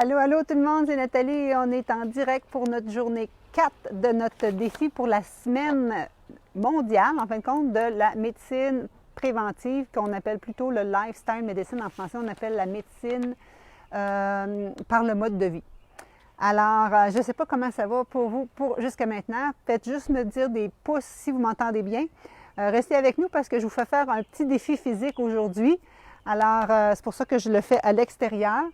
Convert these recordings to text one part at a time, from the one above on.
Allô, allô tout le monde, c'est Nathalie et on est en direct pour notre journée 4 de notre défi pour la semaine mondiale, en fin de compte, de la médecine préventive, qu'on appelle plutôt le lifestyle medicine. En français, on appelle la médecine par le mode de vie. Alors, je ne sais pas comment ça va pour vous jusqu'à maintenant. Faites juste me dire des pouces si vous m'entendez bien. Restez avec nous parce que je vous fais faire un petit défi physique aujourd'hui. Alors, c'est pour ça que je le fais à l'extérieur.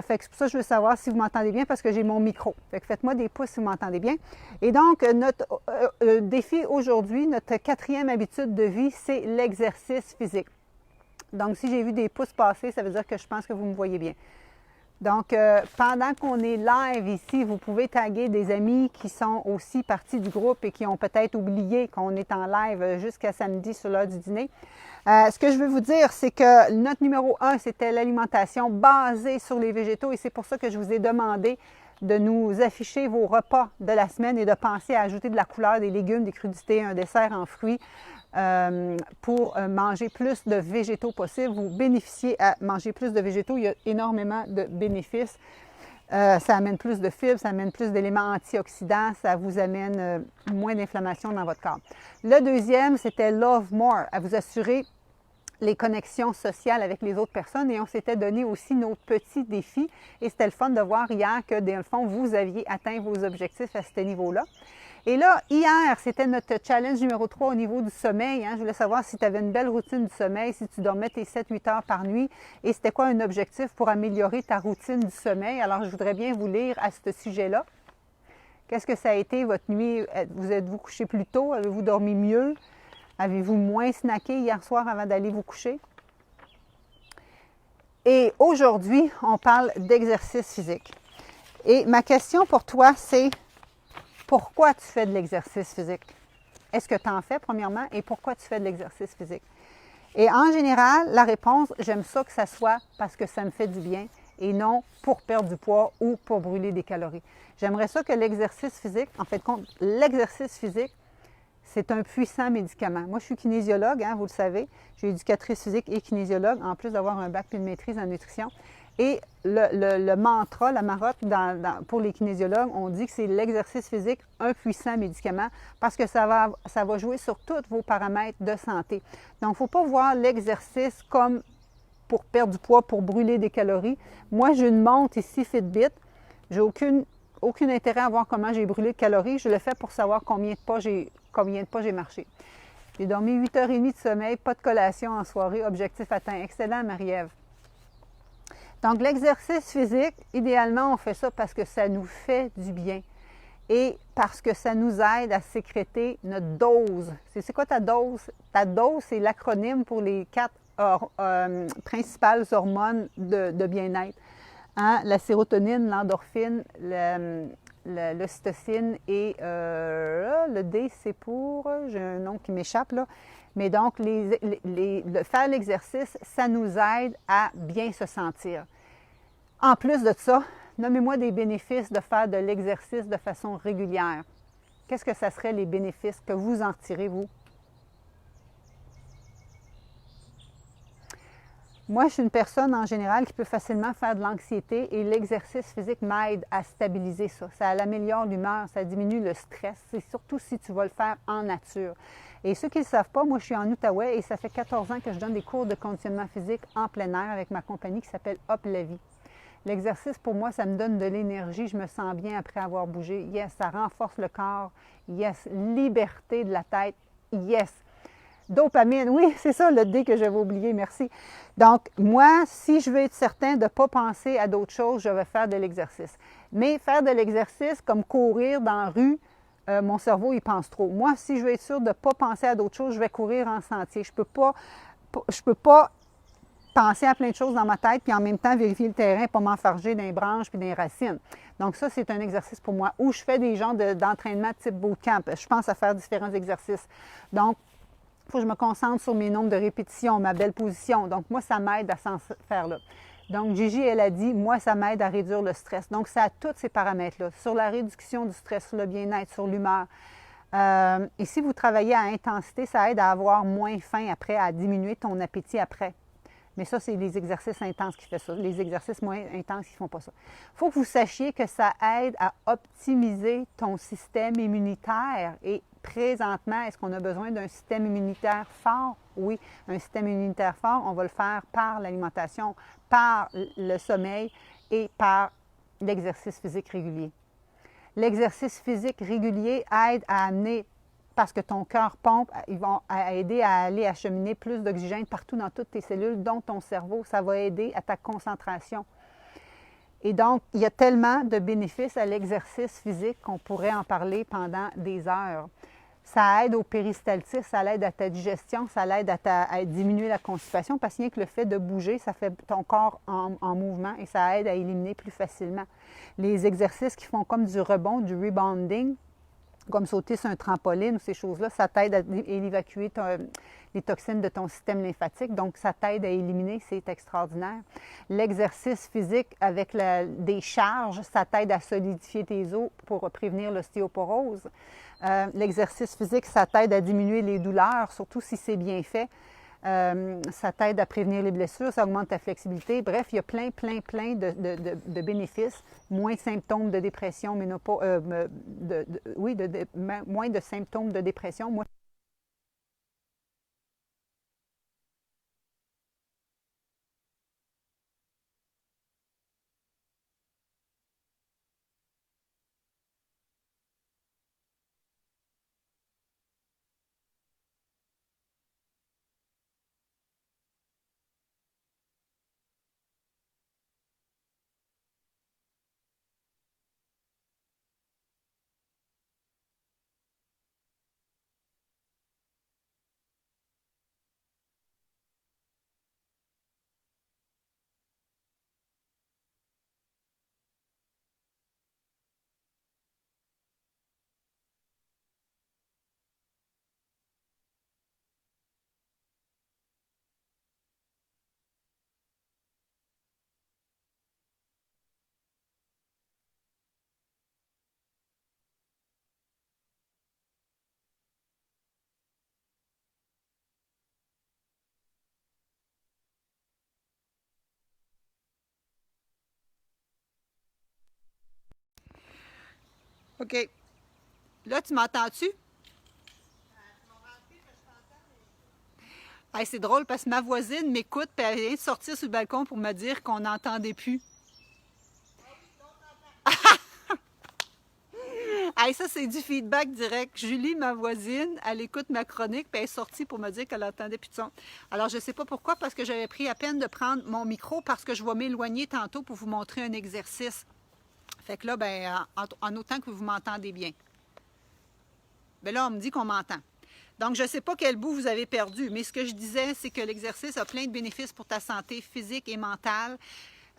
Fait que c'est pour ça que je veux savoir si vous m'entendez bien parce que j'ai mon micro. Fait que faites-moi des pouces si vous m'entendez bien. Et donc, notre défi aujourd'hui, notre 4e habitude de vie, c'est l'exercice physique. Donc, si j'ai vu des pouces passer, ça veut dire que je pense que vous me voyez bien. Donc, pendant qu'on est live ici, vous pouvez taguer des amis qui sont aussi partie du groupe et qui ont peut-être oublié qu'on est en live jusqu'à samedi sur l'heure du dîner. Ce que je veux vous dire, c'est que notre numéro 1, c'était l'alimentation basée sur les végétaux et c'est pour ça que je vous ai demandé de nous afficher vos repas de la semaine et de penser à ajouter de la couleur, des légumes, des crudités, un dessert en fruits pour manger plus de végétaux possible. Vous bénéficiez à manger plus de végétaux. Il y a énormément de bénéfices. Ça amène plus de fibres, ça amène plus d'éléments antioxydants, ça vous amène moins d'inflammation dans votre corps. Le deuxième, c'était Love More, à vous assurer les connexions sociales avec les autres personnes et on s'était donné aussi nos petits défis et c'était le fun de voir hier que dans le fond, vous aviez atteint vos objectifs à ce niveau-là. Et là, hier, c'était notre challenge numéro 3 au niveau du sommeil. Je voulais savoir si tu avais une belle routine du sommeil, si tu dormais tes 7-8 heures par nuit et c'était quoi un objectif pour améliorer ta routine du sommeil. Alors, je voudrais bien vous lire à ce sujet-là. Qu'est-ce que ça a été votre nuit? Vous êtes-vous couché plus tôt? Avez-vous dormi mieux? Avez-vous moins snacké hier soir avant d'aller vous coucher? Et aujourd'hui, on parle d'exercice physique. Et ma question pour toi, c'est pourquoi tu fais de l'exercice physique? Est-ce que tu en fais, premièrement, et pourquoi tu fais de l'exercice physique? Et en général, la réponse, j'aime ça que ça soit parce que ça me fait du bien et non pour perdre du poids ou pour brûler des calories. J'aimerais ça que l'exercice physique, en fait, l'exercice physique, c'est un puissant médicament. Moi, je suis kinésiologue, vous le savez. Je suis éducatrice physique et kinésiologue, en plus d'avoir un bac et une maîtrise en nutrition. Et le mantra, la marotte pour les kinésiologues, on dit que c'est l'exercice physique, un puissant médicament, parce que ça va jouer sur tous vos paramètres de santé. Donc, il ne faut pas voir l'exercice comme pour perdre du poids, pour brûler des calories. Moi, j'ai une montre ici Fitbit. J'ai aucun intérêt à voir comment j'ai brûlé de calories. Je le fais pour savoir combien de pas j'ai marché. J'ai dormi 8h30 de sommeil, pas de collation en soirée, objectif atteint. Excellent, Marie-Ève. Donc, l'exercice physique, idéalement, on fait ça parce que ça nous fait du bien et parce que ça nous aide à sécréter notre dose. C'est quoi ta dose? Ta dose, c'est l'acronyme pour les 4 principales hormones de bien-être. La sérotonine, l'endorphine, l'ocytocine et le D, c'est pour, j'ai un nom qui m'échappe là, mais donc faire l'exercice, ça nous aide à bien se sentir. En plus de ça, nommez-moi des bénéfices de faire de l'exercice de façon régulière. Qu'est-ce que ça serait les bénéfices que vous en retirez, vous? Moi, je suis une personne en général qui peut facilement faire de l'anxiété et l'exercice physique m'aide à stabiliser ça. Ça améliore l'humeur, ça diminue le stress. C'est surtout si tu vas le faire en nature. Et ceux qui ne le savent pas, moi, je suis en Outaouais et ça fait 14 ans que je donne des cours de conditionnement physique en plein air avec ma compagnie qui s'appelle Hop la vie. L'exercice, pour moi, ça me donne de l'énergie. Je me sens bien après avoir bougé. Yes, ça renforce le corps. Yes, liberté de la tête. Yes. Dopamine, oui, c'est ça le D que j'avais oublié, merci. Donc, moi, si je veux être certain de ne pas penser à d'autres choses, je vais faire de l'exercice. Mais faire de l'exercice comme courir dans la rue, mon cerveau, il pense trop. Moi, si je veux être sûre de ne pas penser à d'autres choses, je vais courir en sentier. Je peux pas penser à plein de choses dans ma tête, puis en même temps vérifier le terrain, pas m'enfarger dans les branches puis dans les racines. Donc ça, c'est un exercice pour moi. Ou je fais des genres d'entraînement type bootcamp. Je pense à faire différents exercices. Donc, il faut que je me concentre sur mes nombres de répétitions, ma belle position. Donc, moi, ça m'aide à s'en faire là. Donc, Gigi, elle a dit, moi, ça m'aide à réduire le stress. Donc, ça a tous ces paramètres-là, sur la réduction du stress, sur le bien-être, sur l'humeur. Et si vous travaillez à intensité, ça aide à avoir moins faim après, à diminuer ton appétit après. Mais ça, c'est les exercices intenses qui font ça. Les exercices moins intenses, ils ne font pas ça. Il faut que vous sachiez que ça aide à optimiser ton système immunitaire. Et présentement, est-ce qu'on a besoin d'un système immunitaire fort? Oui, un système immunitaire fort, on va le faire par l'alimentation, par le sommeil et par l'exercice physique régulier. L'exercice physique régulier aide à amener, parce que ton cœur pompe, ils vont aider à aller acheminer plus d'oxygène partout dans toutes tes cellules, dont ton cerveau. Ça va aider à ta concentration. Et donc, il y a tellement de bénéfices à l'exercice physique qu'on pourrait en parler pendant des heures. Ça aide au péristaltisme, ça aide à ta digestion, ça aide à diminuer la constipation parce que rien que le fait de bouger, ça fait ton corps en mouvement et ça aide à éliminer plus facilement. Les exercices qui font comme du rebond, du rebounding, comme sauter sur un trampoline ou ces choses-là, ça t'aide à évacuer les toxines de ton système lymphatique. Donc, ça t'aide à éliminer, c'est extraordinaire. L'exercice physique avec des charges, ça t'aide à solidifier tes os pour prévenir l'ostéoporose. L'exercice physique, ça t'aide à diminuer les douleurs, surtout si c'est bien fait. Ça t'aide à prévenir les blessures, ça augmente ta flexibilité. Bref, il y a plein de bénéfices. Moins de symptômes de dépression, moins de symptômes de dépression. OK. Là, tu m'entends-tu? Hey, c'est drôle parce que ma voisine m'écoute et elle vient de sortir sur le balcon pour me dire qu'on n'entendait plus. Hey, ça, c'est du feedback direct. Julie, ma voisine, elle écoute ma chronique puis elle est sortie pour me dire qu'elle n'entendait plus de son. Alors, je ne sais pas pourquoi, parce que j'avais pris à peine de prendre mon micro parce que je vais m'éloigner tantôt pour vous montrer un exercice. Fait que là, ben, en autant que vous m'entendez bien. Bien là, on me dit qu'on m'entend. Donc, je ne sais pas quel bout vous avez perdu, mais ce que je disais, c'est que l'exercice a plein de bénéfices pour ta santé physique et mentale.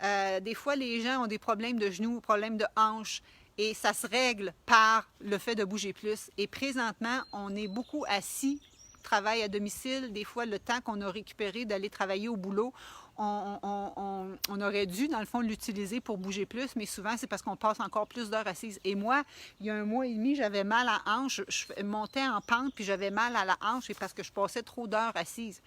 Des fois, les gens ont des problèmes de genoux, problèmes de hanches, et ça se règle par le fait de bouger plus. Et présentement, on est beaucoup assis, travail à domicile. Des fois, le temps qu'on a récupéré d'aller travailler au boulot, on aurait dû, dans le fond, l'utiliser pour bouger plus, mais souvent, c'est parce qu'on passe encore plus d'heures assises. Et moi, il y a 1 mois et demi, j'avais mal à la hanche. Je montais en pente, puis j'avais mal à la hanche, et parce que je passais trop d'heures assises.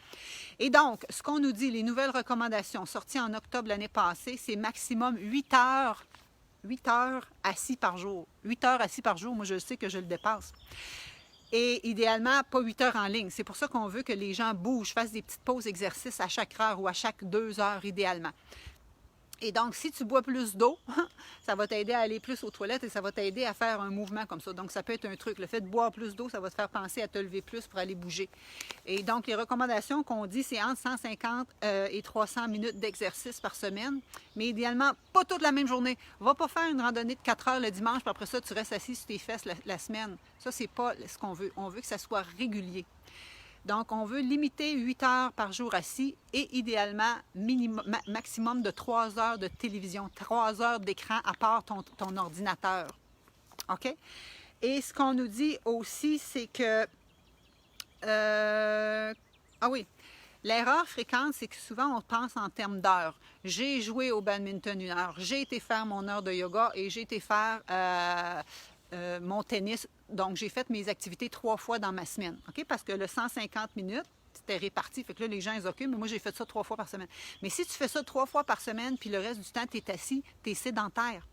Et donc, ce qu'on nous dit, les nouvelles recommandations sorties en octobre l'année passée, c'est maximum 8 heures 8 heures assis par jour. 8 heures assis par jour, moi, je sais que je le dépasse. Et idéalement, pas 8 heures en ligne. C'est pour ça qu'on veut que les gens bougent, fassent des petites pauses exercices à chaque heure ou à chaque 2 heures, idéalement. Et donc, si tu bois plus d'eau, ça va t'aider à aller plus aux toilettes et ça va t'aider à faire un mouvement comme ça. Donc, ça peut être un truc. Le fait de boire plus d'eau, ça va te faire penser à te lever plus pour aller bouger. Et donc, les recommandations qu'on dit, c'est entre 150 et 300 minutes d'exercice par semaine. Mais idéalement, pas toute la même journée. Va pas faire une randonnée de 4 heures le dimanche, puis après ça, tu restes assis sur tes fesses la semaine. Ça, c'est pas ce qu'on veut. On veut que ça soit régulier. Donc, on veut limiter 8 heures par jour assis et idéalement maximum de 3 heures de télévision, 3 heures d'écran à part ton ordinateur. OK? Et ce qu'on nous dit aussi, c'est que... ah oui, l'erreur fréquente, c'est que souvent, on pense en termes d'heures. J'ai joué au badminton 1 heure, j'ai été faire mon heure de yoga et j'ai été faire mon tennis. Donc, j'ai fait mes activités 3 fois dans ma semaine. OK? Parce que le 150 minutes, c'était réparti. Fait que là, les gens, ils occupent, mais moi, j'ai fait ça 3 fois par semaine. Mais si tu fais ça 3 fois par semaine, puis le reste du temps, tu es assis, tu es sédentaire.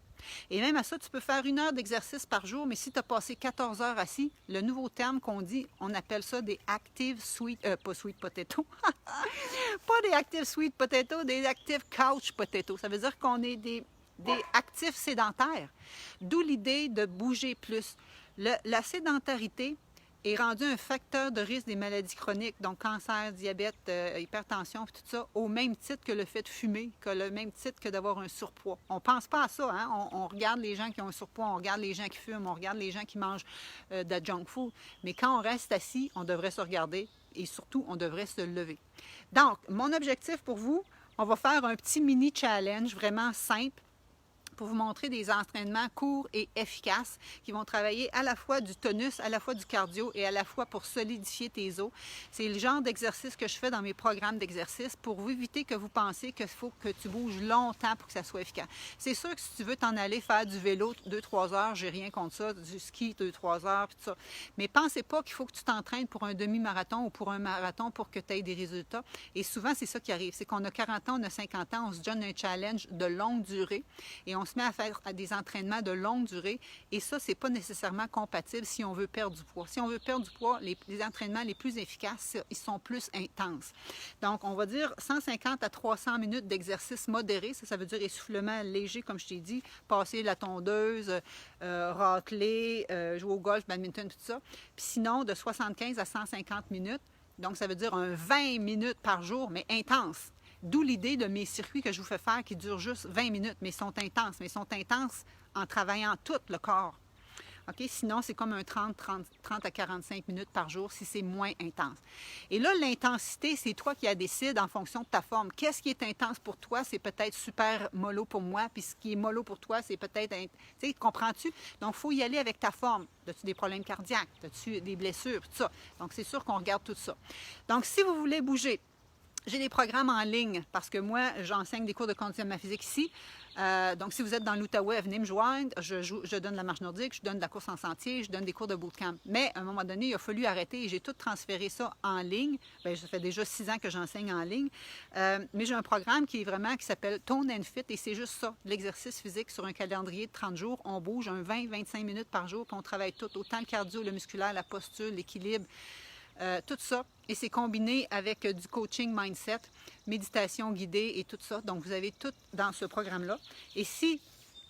Et même à ça, tu peux faire 1 heure d'exercice par jour, mais si tu as passé 14 heures assis, le nouveau terme qu'on dit, on appelle ça des active sweet, pas sweet potato, pas des active sweet potato, des active couch potato. Ça veut dire qu'on est des actifs sédentaires. D'où l'idée de bouger plus. La sédentarité est rendue un facteur de risque des maladies chroniques, donc cancer, diabète, hypertension, tout ça, au même titre que le fait de fumer, que le même titre que d'avoir un surpoids. On ne pense pas à ça, hein? On regarde les gens qui ont un surpoids, on regarde les gens qui fument, on regarde les gens qui mangent de la junk food. Mais quand on reste assis, on devrait se regarder et surtout, on devrait se lever. Donc, mon objectif pour vous, on va faire un petit mini challenge vraiment simple pour vous montrer des entraînements courts et efficaces qui vont travailler à la fois du tonus, à la fois du cardio et à la fois pour solidifier tes os. C'est le genre d'exercice que je fais dans mes programmes d'exercice pour vous éviter que vous pensiez qu'il faut que tu bouges longtemps pour que ça soit efficace. C'est sûr que si tu veux t'en aller faire du vélo 2-3 heures, j'ai rien contre ça, du ski 2-3 heures, puis tout ça. Mais pensez pas qu'il faut que tu t'entraînes pour un demi-marathon ou pour un marathon pour que tu aies des résultats. Et souvent, c'est ça qui arrive. C'est qu'on a 40 ans, on a 50 ans, on se donne un challenge de longue durée et on se met à faire des entraînements de longue durée et ça, c'est pas nécessairement compatible si on veut perdre du poids. Si on veut perdre du poids, les entraînements les plus efficaces, ils sont plus intenses. Donc, on va dire 150 à 300 minutes d'exercice modéré. Ça veut dire essoufflement léger, comme je t'ai dit, passer la tondeuse, racler, jouer au golf, badminton, tout ça. Puis sinon, de 75 à 150 minutes. Donc, ça veut dire un 20 minutes par jour, mais intense. D'où l'idée de mes circuits que je vous fais faire qui durent juste 20 minutes, mais sont intenses. Mais ils sont intenses en travaillant tout le corps. OK? Sinon, c'est comme un 30 à 45 minutes par jour si c'est moins intense. Et là, l'intensité, c'est toi qui la décides en fonction de ta forme. Qu'est-ce qui est intense pour toi? C'est peut-être super mollo pour moi, puis ce qui est mollo pour toi, c'est peut-être... Tu sais, comprends-tu? Donc, il faut y aller avec ta forme. As-tu des problèmes cardiaques? As-tu des blessures? Tout ça. Donc, c'est sûr qu'on regarde tout ça. Donc, si vous voulez bouger, j'ai des programmes en ligne parce que moi, j'enseigne des cours de conditionnement physique ici. Donc, si vous êtes dans l'Outaouais, venez me joindre. Je donne la marche nordique, je donne de la course en sentier, je donne des cours de bootcamp. Mais à un moment donné, il a fallu arrêter et j'ai tout transféré ça en ligne. Bien, ça fait déjà 6 ans que j'enseigne en ligne. Mais j'ai un programme qui s'appelle Tone and Fit et c'est juste ça, l'exercice physique sur un calendrier de 30 jours. On bouge un 20-25 minutes par jour puis on travaille tout, autant le cardio, le musculaire, la posture, l'équilibre. Tout ça, et c'est combiné avec du coaching mindset, méditation guidée et tout ça. Donc, vous avez tout dans ce programme-là. Et si,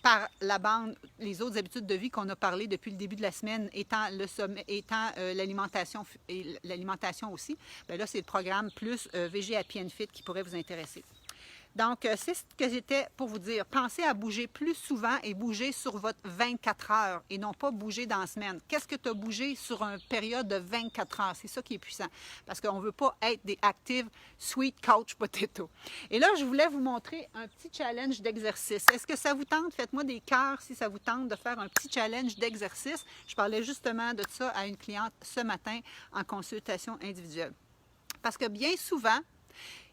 par la bande, les autres habitudes de vie qu'on a parlé depuis le début de la semaine, étant le sommet, étant l'alimentation et l'alimentation aussi, bien là, c'est le programme plus VG Happy and Fit qui pourrait vous intéresser. Donc, c'est ce que j'étais pour vous dire. Pensez à bouger plus souvent et bouger sur votre 24 heures et non pas bouger dans la semaine. Qu'est-ce que tu as bougé sur une période de 24 heures? C'est ça qui est puissant parce qu'on ne veut pas être des active sweet couch potato. Et là, je voulais vous montrer un petit challenge d'exercice. Est-ce que ça vous tente? Faites-moi des cœurs si ça vous tente de faire un petit challenge d'exercice. Je parlais justement de ça à une cliente ce matin en consultation individuelle. Parce que bien souvent,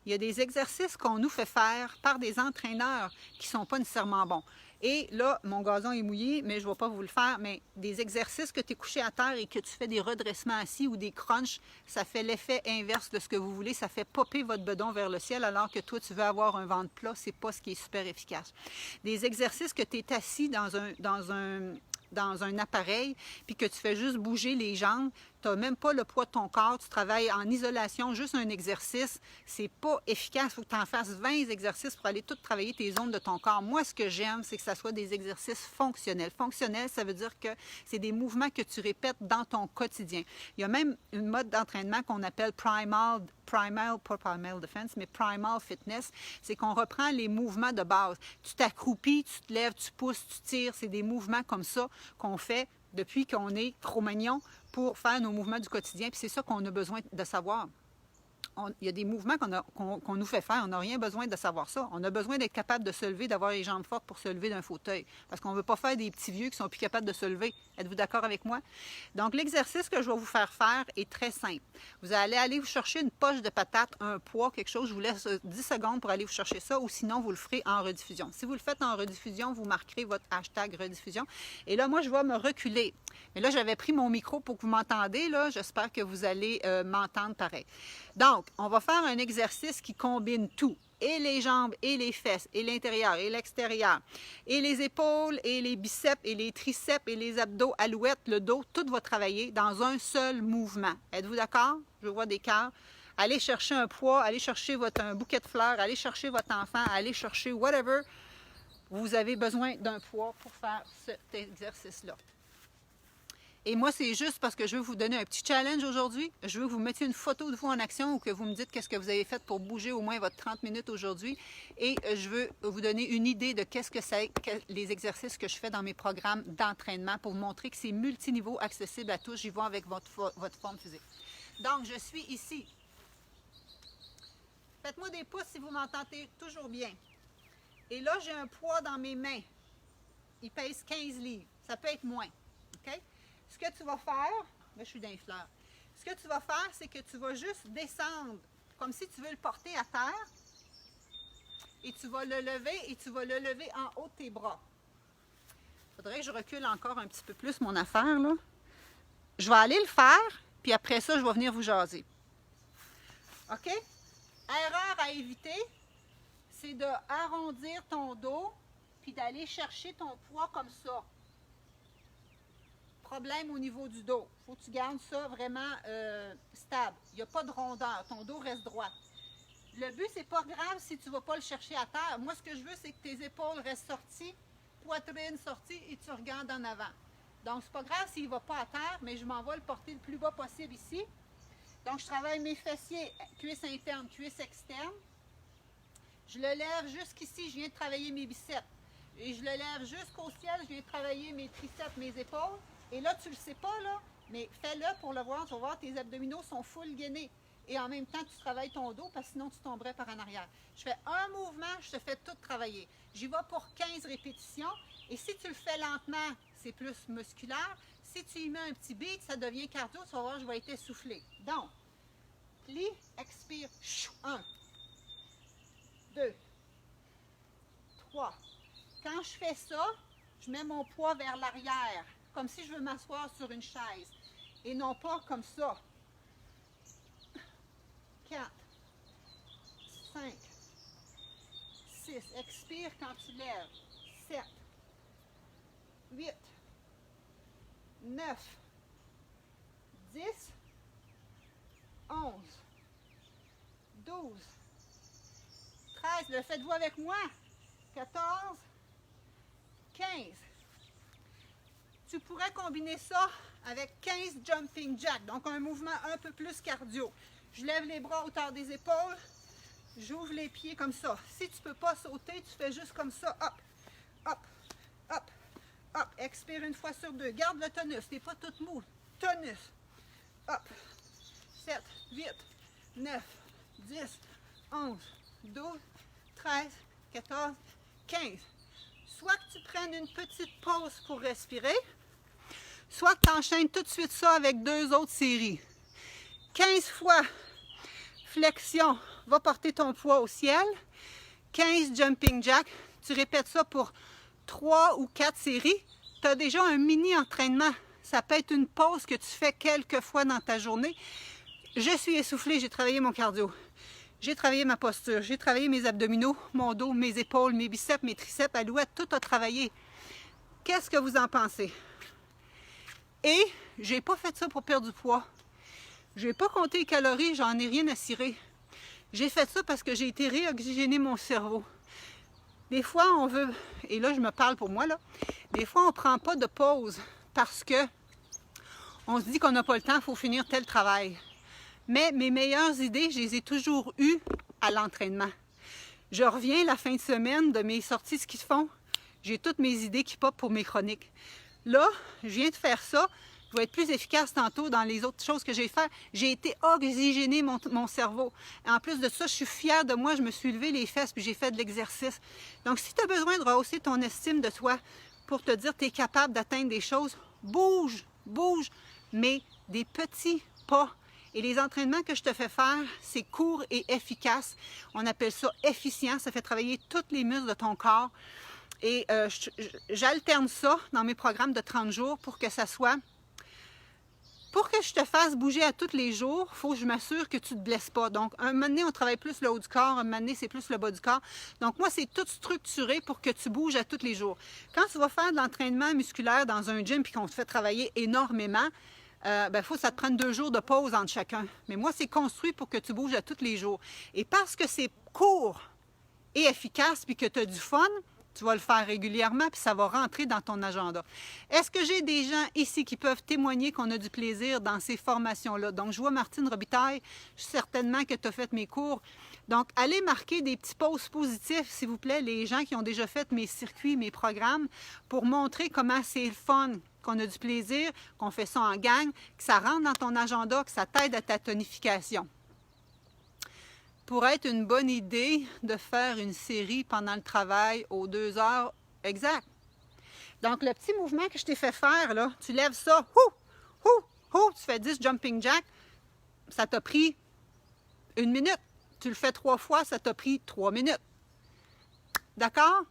il y a des exercices qu'on nous fait faire par des entraîneurs qui ne sont pas nécessairement bons. Et là, mon gazon est mouillé, mais je ne vais pas vous le faire, mais des exercices que tu es couché à terre et que tu fais des redressements assis ou des crunchs, ça fait l'effet inverse de ce que vous voulez. Ça fait popper votre bedon vers le ciel alors que toi, tu veux avoir un ventre plat. Ce n'est pas ce qui est super efficace. Des exercices que tu es assis dans un appareil, puis que tu fais juste bouger les jambes, tu n'as même pas le poids de ton corps, tu travailles en isolation, juste un exercice, c'est pas efficace. Il faut que tu en fasses 20 exercices pour aller tout travailler tes zones de ton corps. Moi, ce que j'aime, c'est que ça soit des exercices fonctionnels. Fonctionnel, ça veut dire que c'est des mouvements que tu répètes dans ton quotidien. Il y a même une mode d'entraînement qu'on appelle pas primal defense, mais primal fitness. C'est qu'on reprend les mouvements de base. Tu t'accroupis, tu te lèves, tu pousses, tu tires. C'est des mouvements comme ça qu'on fait depuis qu'on est Cro-Magnon pour faire nos mouvements du quotidien. Puis c'est ça qu'on a besoin de savoir. il y a des mouvements qu'on nous fait faire. On n'a rien besoin de savoir ça. On a besoin d'être capable de se lever, d'avoir les jambes fortes pour se lever d'un fauteuil. Parce qu'on ne veut pas faire des petits vieux qui sont plus capables de se lever. Êtes-vous d'accord avec moi? Donc, l'exercice que je vais vous faire faire est très simple. Vous allez aller vous chercher une poche de patates, un poids, quelque chose. Je vous laisse 10 secondes pour aller vous chercher ça, ou sinon, vous le ferez en rediffusion. Si vous le faites en rediffusion, vous marquerez votre hashtag rediffusion. Et là, moi, je vais me reculer. Mais là, j'avais pris mon micro pour que vous m'entendez. J'espère que vous allez m'entendre pareil. Donc, on va faire un exercice qui combine tout. Et les jambes, et les fesses, et l'intérieur, et l'extérieur, et les épaules, et les biceps, et les triceps, et les abdos, alouettes, le dos, tout va travailler dans un seul mouvement. Êtes-vous d'accord? Je vois des cœurs. Allez chercher un poids, allez chercher un bouquet de fleurs, allez chercher votre enfant, allez chercher whatever. Vous avez besoin d'un poids pour faire cet exercice-là. Et moi, c'est juste parce que je veux vous donner un petit challenge aujourd'hui. Je veux que vous mettiez une photo de vous en action ou que vous me dites qu'est-ce que vous avez fait pour bouger au moins votre 30 minutes aujourd'hui. Et je veux vous donner une idée de qu'est-ce que c'est les exercices que je fais dans mes programmes d'entraînement pour vous montrer que c'est multiniveau, accessible à tous. J'y vais avec votre forme physique. Donc, je suis ici. Faites-moi des pouces si vous m'entendez toujours bien. Et là, j'ai un poids dans mes mains. Il pèse 15 livres. Ça peut être moins. OK? Ce que tu vas faire, là je suis dans les fleurs, ce que tu vas faire, c'est que tu vas juste descendre, comme si tu veux le porter à terre, et tu vas le lever, et tu vas le lever en haut de tes bras. Il faudrait que je recule encore un petit peu plus mon affaire, là. Je vais aller le faire, puis après ça, je vais venir vous jaser. OK? Erreur à éviter, c'est d'arrondir ton dos, puis d'aller chercher ton poids comme ça. Problème au niveau du dos. Il faut que tu gardes ça vraiment stable. Il n'y a pas de rondeur. Ton dos reste droit. Le but, c'est pas grave si tu ne vas pas le chercher à terre. Moi, ce que je veux, c'est que tes épaules restent sorties, poitrine sortie et tu regardes en avant. Donc, c'est pas grave s'il ne va pas à terre, mais je m'en vais le porter le plus bas possible ici. Donc, je travaille mes fessiers, cuisses internes, cuisses externes. Je le lève jusqu'ici, je viens de travailler mes biceps. Et je le lève jusqu'au ciel, je viens de travailler mes triceps, mes épaules. Et là, tu ne le sais pas, là, mais fais-le pour le voir. Tu vas voir, tes abdominaux sont full gainés. Et en même temps, tu travailles ton dos parce que sinon, tu tomberais par en arrière. Je fais un mouvement, je te fais tout travailler. J'y vais pour 15 répétitions. Et si tu le fais lentement, c'est plus musculaire. Si tu y mets un petit beat, ça devient cardio. Tu vas voir, je vais être essoufflé. Donc, plie, expire. 1, 2, 3. Quand je fais ça, je mets mon poids vers l'arrière, comme si je veux m'asseoir sur une chaise, et non pas comme ça. 4, 5, 6, expire quand tu lèves. 7, 8, 9, 10, 11, 12, 13, le faites-vous avec moi, 14, 15. Tu pourrais combiner ça avec 15 jumping jacks, donc un mouvement un peu plus cardio. Je lève les bras à hauteur des épaules, j'ouvre les pieds comme ça. Si tu ne peux pas sauter, tu fais juste comme ça, hop, hop, hop, hop. Expire une fois sur deux. Garde le tonus, tu n'es pas toute mou. Tonus, hop, 7, 8, 9, 10, 11, 12, 13, 14, 15. Soit que tu prennes une petite pause pour respirer, soit que tu enchaînes tout de suite ça avec 2 autres séries. 15 fois flexion, va porter ton poids au ciel. 15 jumping jacks, tu répètes ça pour 3 ou 4 séries. Tu as déjà un mini entraînement. Ça peut être une pause que tu fais quelques fois dans ta journée. Je suis essoufflée, j'ai travaillé mon cardio. J'ai travaillé ma posture, j'ai travaillé mes abdominaux, mon dos, mes épaules, mes biceps, mes triceps, alouettes, tout a travaillé. Qu'est-ce que vous en pensez? Et j'ai pas fait ça pour perdre du poids. J'ai pas compté les calories, j'en ai rien à cirer. J'ai fait ça parce que j'ai été réoxygéner mon cerveau. Des fois, on veut, et là je me parle pour moi, là, des fois on prend pas de pause parce que on se dit qu'on n'a pas le temps, il faut finir tel travail. Mais mes meilleures idées, je les ai toujours eues à l'entraînement. Je reviens la fin de semaine de mes sorties ski de fond. J'ai toutes mes idées qui popent pour mes chroniques. Là, je viens de faire ça. Je vais être plus efficace tantôt dans les autres choses que j'ai fait. J'ai été oxygéner mon cerveau. En plus de ça, je suis fière de moi. Je me suis levé les fesses puis j'ai fait de l'exercice. Donc, si tu as besoin de rehausser ton estime de toi pour te dire que tu es capable d'atteindre des choses, bouge, bouge, mais des petits pas. Et les entraînements que je te fais faire, c'est court et efficace. On appelle ça efficient. Ça fait travailler tous les muscles de ton corps. Et j'alterne ça dans mes programmes de 30 jours pour que ça soit... Pour que je te fasse bouger à tous les jours, il faut que je m'assure que tu ne te blesses pas. Donc, un moment donné, on travaille plus le haut du corps, un moment donné, c'est plus le bas du corps. Donc, moi, c'est tout structuré pour que tu bouges à tous les jours. Quand tu vas faire de l'entraînement musculaire dans un gym et qu'on te fait travailler énormément, il faut que ça te prenne 2 jours de pause entre chacun. Mais moi, c'est construit pour que tu bouges à tous les jours. Et parce que c'est court et efficace puis que tu as du fun, tu vas le faire régulièrement, puis ça va rentrer dans ton agenda. Est-ce que j'ai des gens ici qui peuvent témoigner qu'on a du plaisir dans ces formations-là? Donc, je vois Martine Robitaille, certainement que tu as fait mes cours. Donc, allez marquer des petits posts positifs, s'il vous plaît, les gens qui ont déjà fait mes circuits, mes programmes, pour montrer comment c'est le fun, qu'on a du plaisir, qu'on fait ça en gang, que ça rentre dans ton agenda, que ça t'aide à ta tonification. Pourrait être une bonne idée de faire une série pendant le travail aux 2 heures exact. Donc, le petit mouvement que je t'ai fait faire, là, tu lèves ça, tu fais 10 jumping jacks, ça t'a pris 1 minute. Tu le fais 3 fois, ça t'a pris 3 minutes. D'accord?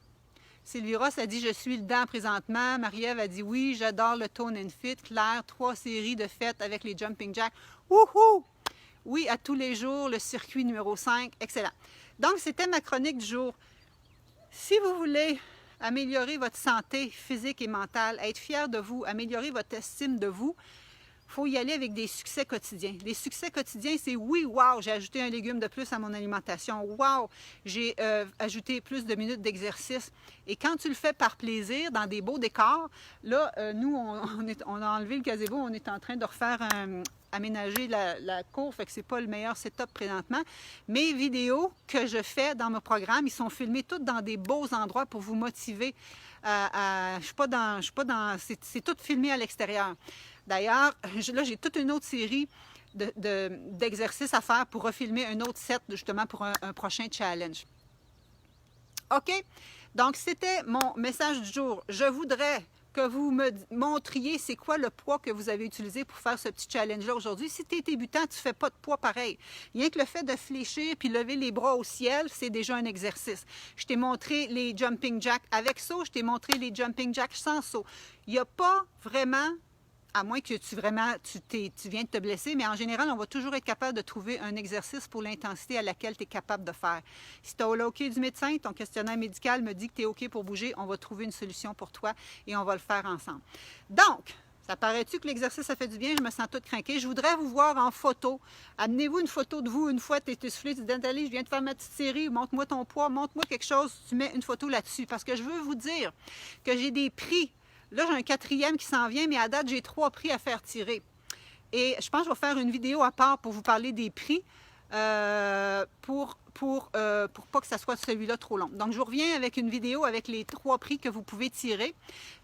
Sylvie Ross a dit « Je suis dedans présentement ». Marie-Ève a dit « Oui, j'adore le Tone and Fit ». Claire, 3 séries de fêtes avec les jumping jacks. Wouhou! Oui, à tous les jours, le circuit numéro 5, excellent. Donc, c'était ma chronique du jour. Si vous voulez améliorer votre santé physique et mentale, être fier de vous, améliorer votre estime de vous, il faut y aller avec des succès quotidiens. Les succès quotidiens, c'est oui, wow, j'ai ajouté un légume de plus à mon alimentation. Wow, j'ai ajouté plus de minutes d'exercice. Et quand tu le fais par plaisir, dans des beaux décors, là, nous, on a enlevé le gazebo, on est en train de refaire aménager la cour, fait que c'est pas le meilleur setup présentement. Mes vidéos que je fais dans mon programme, ils sont filmés toutes dans des beaux endroits pour vous motiver. Je suis pas dans, c'est tout filmé à l'extérieur. D'ailleurs, là, j'ai toute une autre série d'exercices à faire pour refilmer un autre set, justement, pour un prochain challenge. OK? Donc, c'était mon message du jour. Je voudrais que vous me montriez c'est quoi le poids que vous avez utilisé pour faire ce petit challenge-là aujourd'hui. Si tu es débutant, tu ne fais pas de poids pareil. Rien que le fait de fléchir puis lever les bras au ciel, c'est déjà un exercice. Je t'ai montré les jumping jacks avec saut, je t'ai montré les jumping jacks sans saut. Il n'y a pas vraiment... à moins que tu viens de te blesser, mais en général, on va toujours être capable de trouver un exercice pour l'intensité à laquelle tu es capable de faire. Si tu as le OK du médecin, ton questionnaire médical me dit que tu es OK pour bouger, on va trouver une solution pour toi et on va le faire ensemble. Donc, ça paraît-tu que l'exercice, ça fait du bien? Je me sens toute craquée. Je voudrais vous voir en photo. Amenez-vous une photo de vous une fois tu es essoufflé, tu dis Nathalie, je viens de faire ma petite série, montre-moi ton poids, montre-moi quelque chose, tu mets une photo là-dessus. Parce que je veux vous dire que j'ai des prix. Là, j'ai un 4e qui s'en vient, mais à date, j'ai 3 prix à faire tirer. Et je pense que je vais faire une vidéo à part pour vous parler des prix pour pas que ça soit celui-là trop long. Donc, je vous reviens avec une vidéo avec les 3 prix que vous pouvez tirer.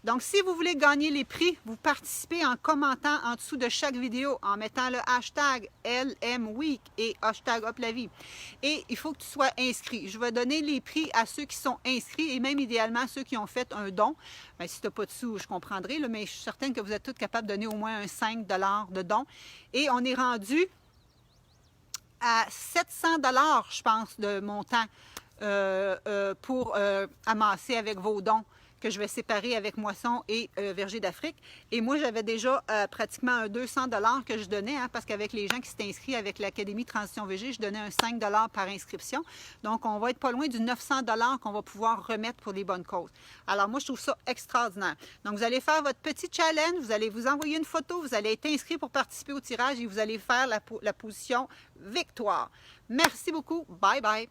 Donc, si vous voulez gagner les prix, vous participez en commentant en dessous de chaque vidéo, en mettant le hashtag LMWeek et hashtag HopLaVie. Et il faut que tu sois inscrit. Je vais donner les prix à ceux qui sont inscrits et même idéalement ceux qui ont fait un don. Bien, si tu n'as pas de sous, je comprendrai, là, mais je suis certaine que vous êtes tous capables de donner au moins un 5 $ de don. Et on est rendu à 700 $, je pense, de montant pour amasser avec vos dons que je vais séparer avec Moisson et Verger d'Afrique. Et moi, j'avais déjà pratiquement un 200 $ que je donnais, hein, parce qu'avec les gens qui s'étaient inscrits avec l'Académie Transition VG, je donnais un 5 $ par inscription. Donc, on va être pas loin du 900 $ qu'on va pouvoir remettre pour les bonnes causes. Alors, moi, je trouve ça extraordinaire. Donc, vous allez faire votre petit challenge, vous allez vous envoyer une photo, vous allez être inscrit pour participer au tirage et vous allez faire la position victoire. Merci beaucoup. Bye bye.